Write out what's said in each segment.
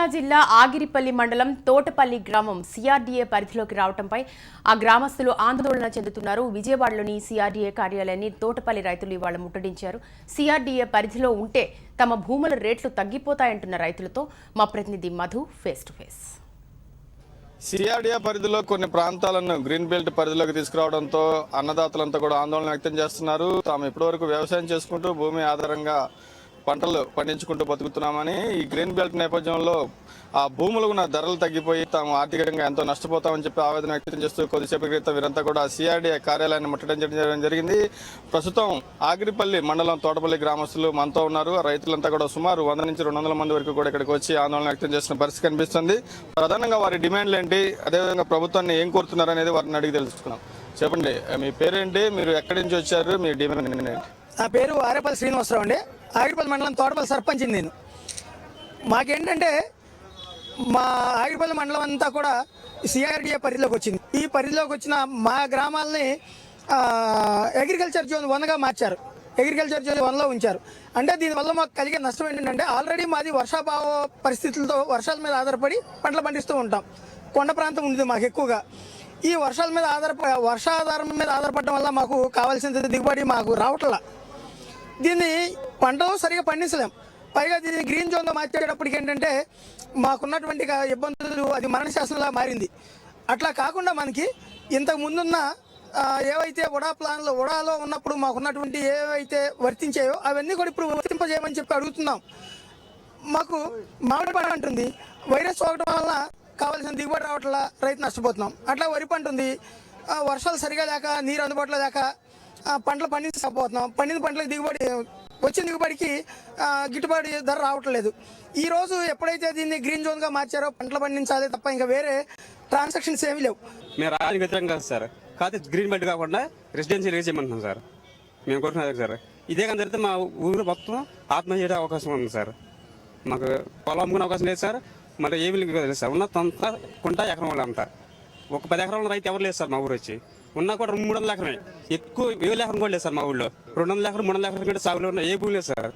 కృష్ణా జిల్లా ఆగిరిపల్లి మండలం తోటపల్లి గ్రామం సిఆర్డీఏ పరిధిలోకి రావడంపై ఆ గ్రామస్తులు ఆందోళన చెందుతున్నారు. విజయవాడలోని సిఆర్డీఏ కార్యాలయాన్ని తోటపల్లి రైతులు ఇవాళ ముట్టడించారు. సిఆర్డీఏ పరిధిలో ఉంటే తమ భూముల రేట్లు తగ్గిపోతాయంటున్న రైతులతో మా ప్రతినిధి Madhu face to face. CRDA పరిధిలో కొన్ని ప్రాంతాలను గ్రీన్ బెల్ట్ పరిధిలోకి తీసుకురావడంతో అన్నదాతలంతా కూడా ఆందోళన వ్యక్తం చేస్తున్నారు. తాము ఇప్పటివరకు వ్యవసాయం చేసుకుంటూ భూమి ఆధారంగా పంటలు పండించుకుంటూ బతుకుతున్నామని, ఈ గ్రీన్ బెల్ట్ నేపథ్యంలో ఆ భూములకు ఉన్న ధరలు తగ్గిపోయి తాము ఆర్థికంగా ఎంతో నష్టపోతామని చెప్పి ఆవేదన వ్యక్తం చేస్తూ కొద్దిసేపు క్రితం వీరంతా కూడా సిఆర్డీఏ కార్యాలయాన్ని ముట్టడించడం జరిగింది. ప్రస్తుతం ఆగిరిపల్లి మండలం తోటపల్లి గ్రామస్తులు మనతో ఉన్నారు. రైతులంతా కూడా సుమారు 100 నుంచి 200 మంది వరకు కూడా ఇక్కడికి వచ్చి ఆందోళన వ్యక్తం చేస్తున్న పరిస్థితి కనిపిస్తుంది. ప్రధానంగా వారి డిమాండ్లు ఏంటి, అదేవిధంగా ప్రభుత్వాన్ని ఏం కోరుతున్నారు అనేది వారిని అడిగి తెలుసుకున్నాం. చెప్పండి, మీ పేరేంటి, మీరు ఎక్కడి నుంచి వచ్చారు, మీ డిమాండ్ ఏంటి? నా పేరు ఆరేపల్లి శ్రీనివాసరావు అండి. ఆగిరిపల్లి మండలం తోటపల్లి సర్పంచ్. నేను మాకేంటంటే మా ఆగిరిపల్లి మండలం అంతా కూడా సిఆర్డీఏ పరిధిలోకి వచ్చింది. ఈ పరిధిలోకి వచ్చిన మా గ్రామాలని అగ్రికల్చర్ జోన్ 1గా మార్చారు. అగ్రికల్చర్ జోన్ 1లో ఉంచారు. అంటే దీనివల్ల మాకు కలిగే నష్టం ఏంటంటే, ఆల్రెడీ మాది వర్షాభావ పరిస్థితులతో వర్షాల మీద ఆధారపడి పంటలు పండిస్తూ ఉంటాం. కొండ ప్రాంతం ఉంది మాకు ఎక్కువగా. ఈ వర్షాల మీద వర్షాధారం మీద ఆధారపడడం వల్ల మాకు కావాల్సిన దిగుబడి మాకు రావట్లా. దీన్ని పంటలు సరిగా పండించలేం. పైగా దీన్ని గ్రీన్ జోన్లో మార్చేటప్పటికి ఏంటంటే మాకున్నటువంటి ఇబ్బందులు అది మరణశాసనంలా మారింది. అట్లా కాకుండా మనకి ఇంతకు ముందున్న ఏవైతే ఉడాలో ఉన్నప్పుడు మాకున్నటువంటి ఏవైతే వర్తించాయో అవన్నీ కూడా ఇప్పుడు వర్తింపజేయమని చెప్పి అడుగుతున్నాం. మాకు మామిడి పంట అంటుంది, వైరస్ సోకడం వల్ల కావాల్సిన దిగుబడి రావట్లా, రైతు నష్టపోతున్నాం. అట్లా వరి పంట ఉంది, వర్షాలు సరిగా లేక నీరు అందుబాటులో లేక పంటలు పండించకపోతున్నాం. పండిన పంటలకు వచ్చిన దిగుబడికి గిట్టుబాటు ధర రావట్లేదు. ఈరోజు ఎప్పుడైతే దీన్ని గ్రీన్ జోన్గా మార్చారో పంటలు పండించాలి తప్ప ఇంకా వేరే ట్రాన్సాక్షన్స్ ఏమీ లేవు. మేము రాజకీయ వ్యతిరేకం కాదు సార్, కాకపోతే గ్రీన్ బెల్ట్ కాకుండా రెసిడెన్షియల్ ఏరియా చేయమంటున్నాం సార్. మేము కోరుకున్నది సార్, ఇదే కానీ జరిగితే మా ఊరు మొత్తం ఆత్మహత్య చేయడం అవకాశం ఉంది సార్. మాకు పొలం అమ్ముకునే అవకాశం లేదు సార్. మరి ఏమి లేదు సార్. ఉన్నంతా కొంటా ఎకరం వాళ్ళు అంతా. ఒక 10 ఎకరాల రైతు ఎవరు లేదు సార్ మా ఊరు వచ్చి. ఉన్నా కూడా 300 ఎకరమే, ఎక్కువ 1000 ఎకరం కూడా లేదు సార్ మా ఊళ్ళో. 200 ఎకరం 300 ఎకరం కంటే సాగులో ఉన్న ఏ భూమి లేదు సార్.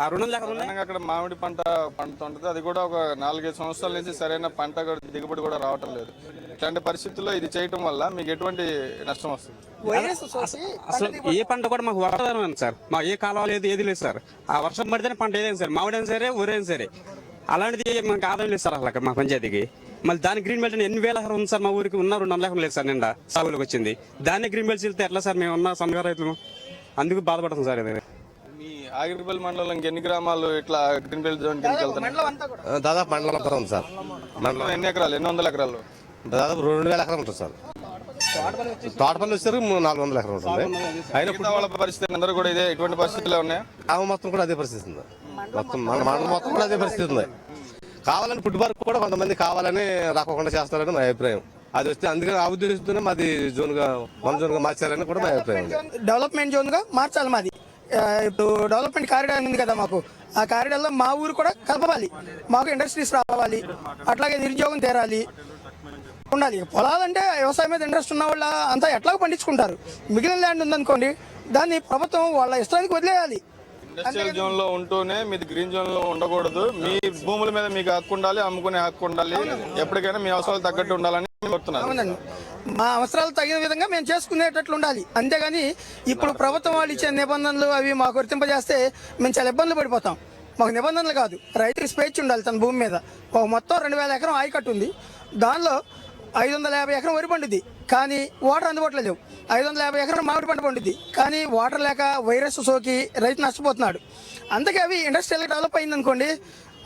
ఆ 200 ఎకరం అక్కడ మామిడి పంట పండుతుంటుంది. అది కూడా ఒక 4-5 సంవత్సరాల నుంచి సరైన పంట దిగుబడి కూడా రావటం లేదు. ఇట్లాంటి పరిస్థితుల్లో ఇది చేయటం వల్ల మీకు ఎటువంటి నష్టం వస్తుంది? అసలు ఏ పంట కూడా మాకు వర్షాధారం సార్. మాకు ఏ కాలం లేదు, ఏది లేదు సార్. ఆ వర్షం పడితేనే పంట ఏదైనా సరే, మామిడైనా సరే, ఊరైనా సరే. అలాంటిది మనకు ఆదాయం లేదు సార్ అసలు అక్కడ మా పంచాయతీకి. మళ్ళీ దాని గ్రీన్ బెల్ట్ ఎన్ని వేల ఎకరం ఉంది సార్ మా ఊరికి. ఉన్న 200 ఎకరం లేదు సార్ నిండా సాగులోకి వచ్చింది. దాన్ని గ్రీన్ బెల్ట్ వెళ్తే ఎట్లా సార్? మేము ఉన్న సన్నగా రైతులు అందుకు బాధపడతాం సార్. ఇది మీ ఆగిరిపల్లి మండలం ఎన్ని గ్రామాలు ఇట్లా గ్రీన్ బెల్ట్ జోన్ కిందకి వెళ్తాయి? దాదాపు మండలం అంతా ఉంది సార్. మండలం ఎన్ని ఎకరాలు, ఎన్ని వందల ఎకరాలు? దాదాపు 2000 ఎకరం ఉంటుంది సార్. తోటపల్లి వచ్చారు 400 ఎకరం ఉంటుంది. అయినా వాళ్ళ పరిస్థితి అందరూ కూడా ఇదే ఇటువంటి పరిస్థితులు ఉన్నాయా? గ్రామం మొత్తం కూడా అదే పరిస్థితి ఉంది. మొత్తం మండలం మొత్తం కూడా అదే పరిస్థితి ఉంది. కావాలని ఫుట్బాల్ కూడా కొంతమంది కావాలని రాకుండా చేస్తారని మా అభిప్రాయం. అది వస్తే అందుకని ఆ ఉద్దేశంతోనే మాది జోన్గా 1 జోన్గా మార్చారని కూడా మా అభిప్రాయం. డెవలప్మెంట్ జోన్గా మార్చాలి మాది. ఇప్పుడు డెవలప్మెంట్ కారిడార్ ఉంది కదా మాకు, ఆ కారిడార్లో మా ఊరు కూడా కలపాలి. మాకు ఇండస్ట్రీస్ రావాలి, అట్లాగే నిరుద్యోగం తీరాలి, ఉండాలి. పొలాలంటే వ్యవసాయం మీద ఇంట్రెస్ట్ ఉన్న వాళ్ళ అంతా ఎట్లాగో పండించుకుంటారు. మిగిలిన ల్యాండ్ ఉందనుకోండి, దాన్ని ప్రభుత్వం వాళ్ళ ఇష్టానికి వదిలేయాలి. ఇండస్ట్రియల్ జోన్ లో ఉంటూనే మీది గ్రీన్ జోన్ లో ఉండకూడదు. మీ భూముల మీద మీకు హక్కు ఉండాలి, అమ్ముకునే హక్కు ఉండాలి. ఎప్పటికైనా మీ అవసరాలు తగ్గట్టు ఉండాలని కోరుతున్నారు. అవునండి, మా అవసరాలు తగిన విధంగా మేము చేసుకునేటట్లు ఉండాలి. అంతేగాని ఇప్పుడు ప్రభుత్వం వాళ్ళు ఇచ్చే నిబంధనలు అవి మాకు వర్తింపజేస్తే మేము చాలా ఇబ్బందులు పడిపోతాం. మాకు నిబంధనలు కాదు, రైతుకి స్వేచ్ఛ ఉండాలి. తన భూమి మీద ఒక మొత్తం 2000 ఎకరం ఆయకట్టు ఉంది. దానిలో 550 ఎకరం వరి పండుద్ది, కానీ వాటర్ అందుబాటులో లేవు. 550 ఎకరం మామిడి పంట పండుద్ది, కానీ వాటర్ లేక వైరస్ సోకి రైతు నష్టపోతున్నాడు. అందుకే అవి ఇండస్ట్రియల్ డెవలప్ అయింది అనుకోండి,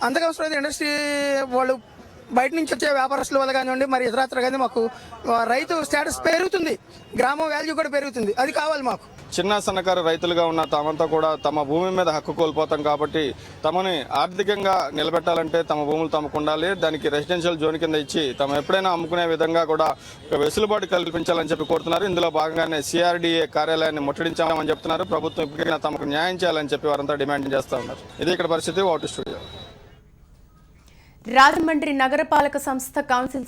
అంతకు అవసరం ఇండస్ట్రీ వాళ్ళు బయట నుంచి వచ్చే వ్యాపారస్తుల వల్ల కానివ్వండి, మరి ఇతరత్ర కానీ మాకు రైతు స్టేటస్ పెరుగుతుంది, గ్రామం వాల్యూ కూడా పెరుగుతుంది. అది కావాలి మాకు. చిన్న సన్నకారు రైతులుగా ఉన్న తామంతా కూడా తమ భూమి మీద హక్కు కోల్పోతాం కాబట్టి తమని ఆర్థికంగా నిలబెట్టాలంటే తమ భూములు తమకు ఉండాలి. దానికి రెసిడెన్షియల్ జోన్ కింద ఇచ్చి తమ ఎప్పుడైనా అమ్ముకునే విధంగా కూడా వెసులుబాటు కల్పించాలని చెప్పి కోరుతున్నారు. ఇందులో భాగంగానే సిఆర్డీఏ కార్యాలయాన్ని ముట్టడించామని చెప్తున్నారు. ప్రభుత్వం ఇప్పటికైనా తమకు న్యాయం చేయాలని చెప్పి వారంతా డిమాండ్ చేస్తూ ఉన్నారు. ఇది ఇక్కడ పరిస్థితి. Water studio. రాజమండ్రి నగరపాలక సంస్థ కౌన్సిల్